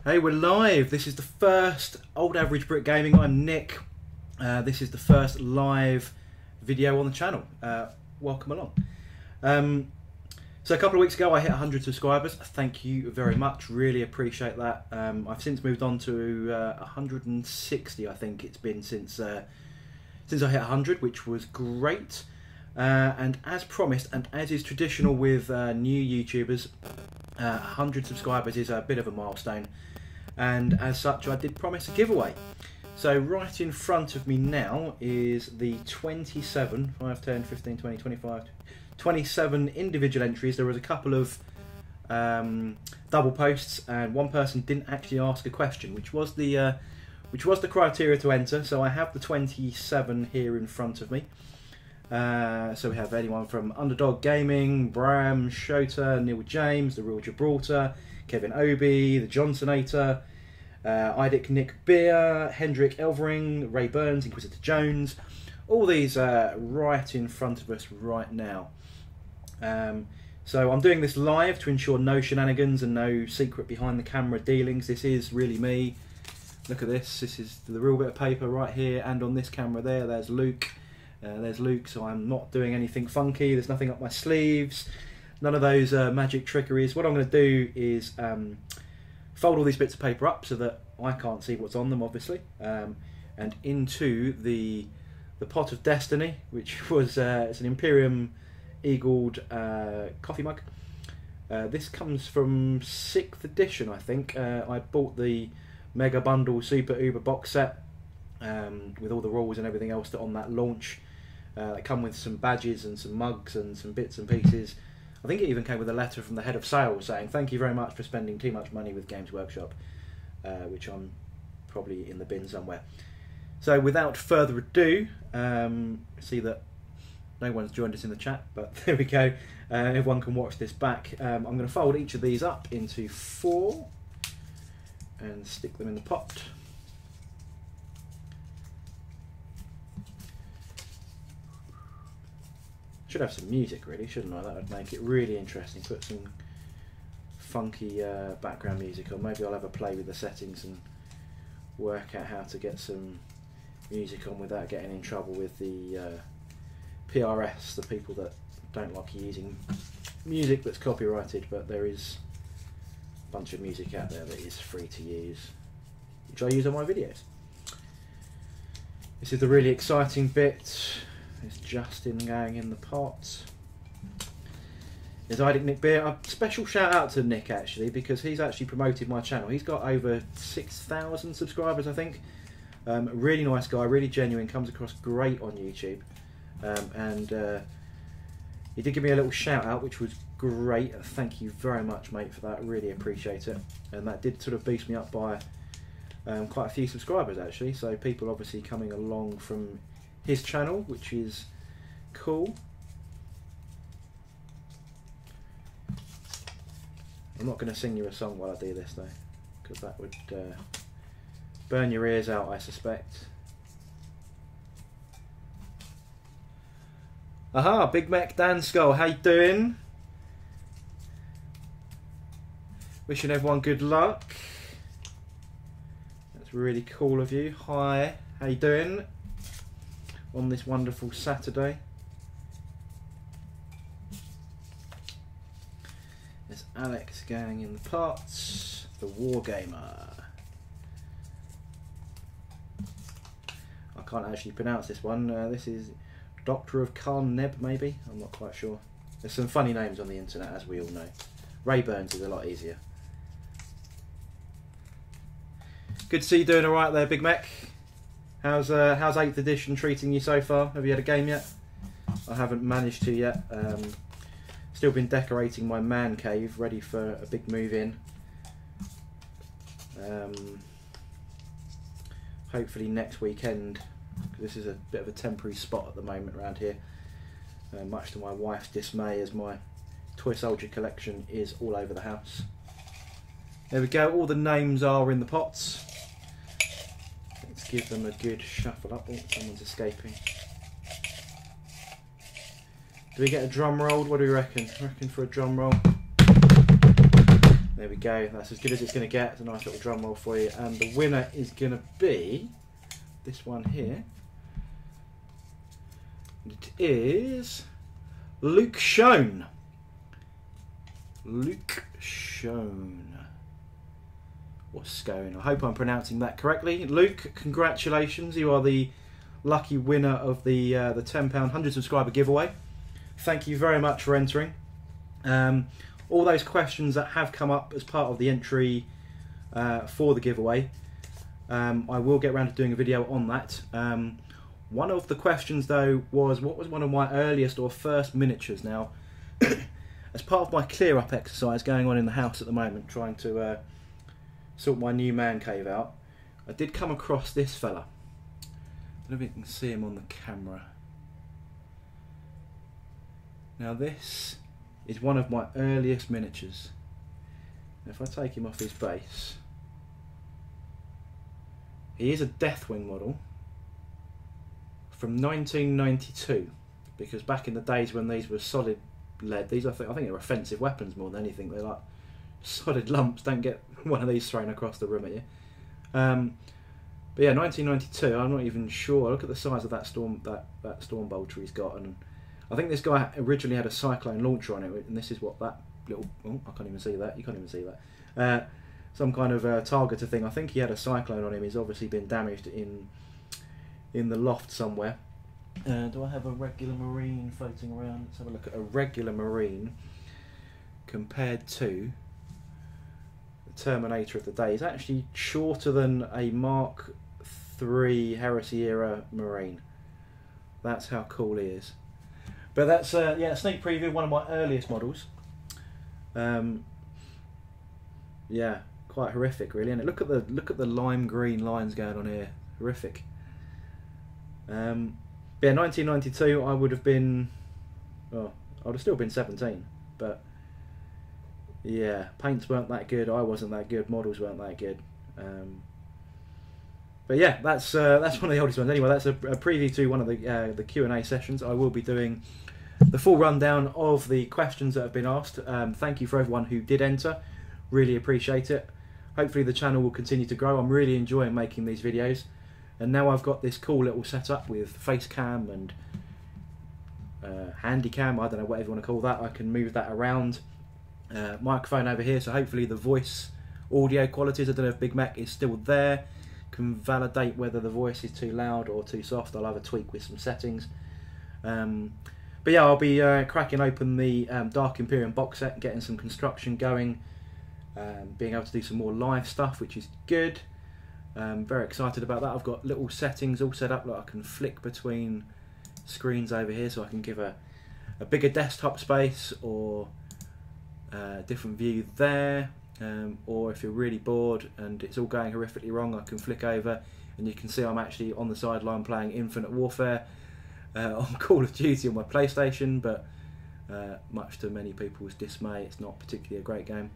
Hey, we're live. This is the first Old Average Brit Gaming. I'm Nick. This is the first live video on the channel. Welcome along. So a couple of weeks ago I hit 100 subscribers. Thank you very much. Really appreciate that. I've since moved on to 160. I think it's been since I hit 100, which was great. And as promised, and as is traditional with new YouTubers, 100 subscribers is a bit of a milestone. And as such, I did promise a giveaway. So right in front of me now is the 27, 5, 10, 15, 20, 25, 27 individual entries. There was a couple of double posts, and one person didn't actually ask a question, which was the criteria to enter. So I have the 27 here in front of me. So we have anyone from Underdog Gaming, Bram, Shota, Neil James, The Real Gibraltar, Kevin Obi, The Johnsonator, Idic Nick Beer, Hendrik Elvering, Ray Burns, Inquisitor Jones. All these right in front of us right now. So I'm doing this live to ensure no shenanigans and no secret behind the camera dealings. This is really me. Look at this. This is the real bit of paper right here, and on this camera there, there's Luke. There's Luke, so I'm not doing anything funky. There's nothing up my sleeves. None of those magic trickeries. What I'm going to do is fold all these bits of paper up so that I can't see what's on them, obviously, and into the pot of destiny, which was it's an Imperium eagled coffee mug. This comes from 6th edition, I think. I bought the Mega Bundle Super Uber box set with all the rules and everything else that on that launch. They come with some badges and some mugs and some bits and pieces. I think it even came with a letter from the head of sales saying thank you very much for spending too much money with Games Workshop, which I'm probably in the bin somewhere. So without further ado, see that no one's joined us in the chat, but there we go. Everyone can watch this back. I'm going to fold each of these up into 4 and stick them in the pot. Should have some music, really, shouldn't I? That would make it really interesting. Put some funky background music on. Maybe I'll have a play with the settings and work out how to get some music on without getting in trouble with the PRS, the people that don't like using music that's copyrighted, but there is a bunch of music out there that is free to use, which I use on my videos. This is the really exciting bit. There's Justin going in the pot. There's Idic Nick Beer. A special shout out to Nick, actually, because he's actually promoted my channel. He's got over 6,000 subscribers, I think. Really nice guy, really genuine, comes across great on YouTube. And he did give me a little shout out, which was great. Thank you very much, mate, for that. Really appreciate it. And that did sort of boost me up by quite a few subscribers, actually. So people obviously coming along from his channel, which is cool. I'm not going to sing you a song while I do this, though, because that would burn your ears out, I suspect. Aha, Big Mac Dan Skull, how you doing? Wishing everyone good luck. That's really cool of you. Hi, how you doing on this wonderful Saturday? There's Alex going in the pots, the Wargamer. I can't actually pronounce this one. This is Doctor of Khan Neb, maybe? I'm not quite sure. There's some funny names on the internet, as we all know. Ray Burns is a lot easier. Good to see you doing alright there, Big Mac. How's 8th edition treating you so far? Have you had a game yet? I haven't managed to yet. Still been decorating my man cave, ready for a big move in. Hopefully next weekend. This is a bit of a temporary spot at the moment around here, much to my wife's dismay, as my toy soldier collection is all over the house. There we go, all the names are in the pots. Let's give them a good shuffle up. Oh, someone's escaping. Do we get a drum roll? What do we reckon? I reckon for a drum roll. There we go. That's as good as it's going to get. It's a nice little drum roll for you. And the winner is going to be this one here. It is Luke Schoen. Luke Schoen. Or Scone. I hope I'm pronouncing that correctly. Luke, congratulations. You are the lucky winner of the £10 100 subscriber giveaway. Thank you very much for entering. All those questions that have come up as part of the entry for the giveaway, I will get around to doing a video on that. One of the questions though was, what was one of my earliest or first miniatures? Now, as part of my clear up exercise going on in the house at the moment, trying to sort my new man cave out, I did come across this fella. I don't know if you can see him on the camera. Now this is one of my earliest miniatures. If I take him off his base, he is a Deathwing model from 1992, because back in the days when these were solid lead, these I think they're offensive weapons more than anything. They're like solid lumps. Don't get one of these thrown across the room at you. But yeah, 1992. I'm not even sure. Look at the size of that storm bolter he's got, and I think this guy originally had a cyclone launcher on it, and this is what that little... Oh, I can't even see that. You can't even see that. Some kind of targeter thing. I think he had a cyclone on him. He's obviously been damaged in the loft somewhere. Do I have a regular Marine floating around? Let's have a look at a regular Marine compared to the Terminator of the day. He's actually shorter than a Mark III Heresy era Marine. That's how cool he is. But that's yeah, a sneak preview of one of my earliest models. Yeah, quite horrific, really. And look at the lime green lines going on here. Horrific. Yeah, 1992. I would have been, well, I would have still been 17. But yeah, paints weren't that good. I wasn't that good. Models weren't that good. But yeah, that's one of the oldest ones. Anyway, that's a preview to one of the Q&A sessions. I will be doing the full rundown of the questions that have been asked. Thank you for everyone who did enter. Really appreciate it. Hopefully the channel will continue to grow. I'm really enjoying making these videos. And now I've got this cool little setup with face cam and handy cam, I don't know, whatever you want to call that. I can move that around. Microphone over here, so hopefully the voice audio qualities, I don't know if Big Mac is still there, can validate whether the voice is too loud or too soft. I'll have a tweak with some settings. But yeah, I'll be cracking open the Dark Imperium box set, getting some construction going, being able to do some more live stuff, which is good. Very excited about that. I've got little settings all set up that I can flick between screens over here, so I can give a bigger desktop space or a different view there, or if you're really bored and it's all going horrifically wrong, I can flick over and you can see I'm actually on the sideline playing Infinite Warfare on Call of Duty on my PlayStation, but much to many people's dismay, it's not particularly a great game.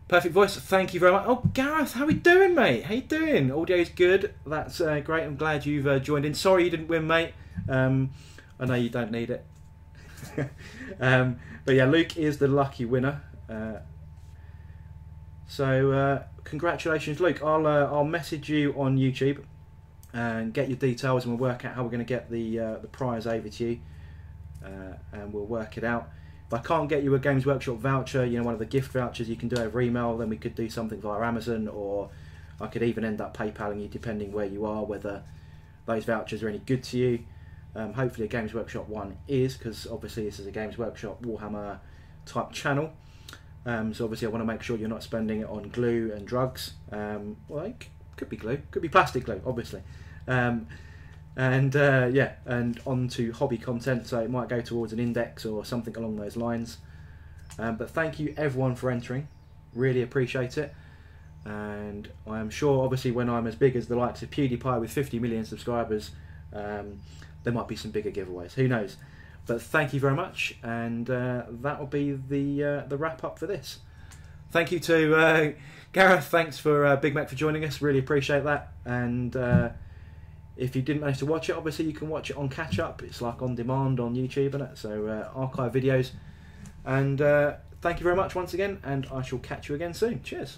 Perfect voice, thank you very much. Oh, Gareth, how we doing, mate? How you doing? Audio's good. That's great. I'm glad you've joined in. Sorry you didn't win, mate. I know you don't need it. But yeah, Luke is the lucky winner. So congratulations, Luke. I'll message you on YouTube and get your details, and we'll work out how we're going to get the prize over to you, and we'll work it out. If I can't get you a Games Workshop voucher, you know, one of the gift vouchers you can do over email, then we could do something via Amazon, or I could even end up PayPaling you, depending where you are, whether those vouchers are any good to you. Hopefully a Games Workshop one is, because obviously this is a Games Workshop Warhammer type channel. So obviously I want to make sure you're not spending it on glue and drugs. Well, it could be glue, could be plastic glue, obviously. Yeah, and on to hobby content, so it might go towards an index or something along those lines. But thank you everyone for entering, really appreciate it. And I am sure obviously when I'm as big as the likes of PewDiePie with 50 million subscribers, there might be some bigger giveaways, who knows. But thank you very much, and that will be the wrap up for this. Thank you to Gareth, thanks for Big Mac for joining us, really appreciate that. And if you didn't manage to watch it, obviously you can watch it on catch up. It's like on demand on YouTube, isn't it? So archive videos. And thank you very much once again, and I shall catch you again soon. Cheers.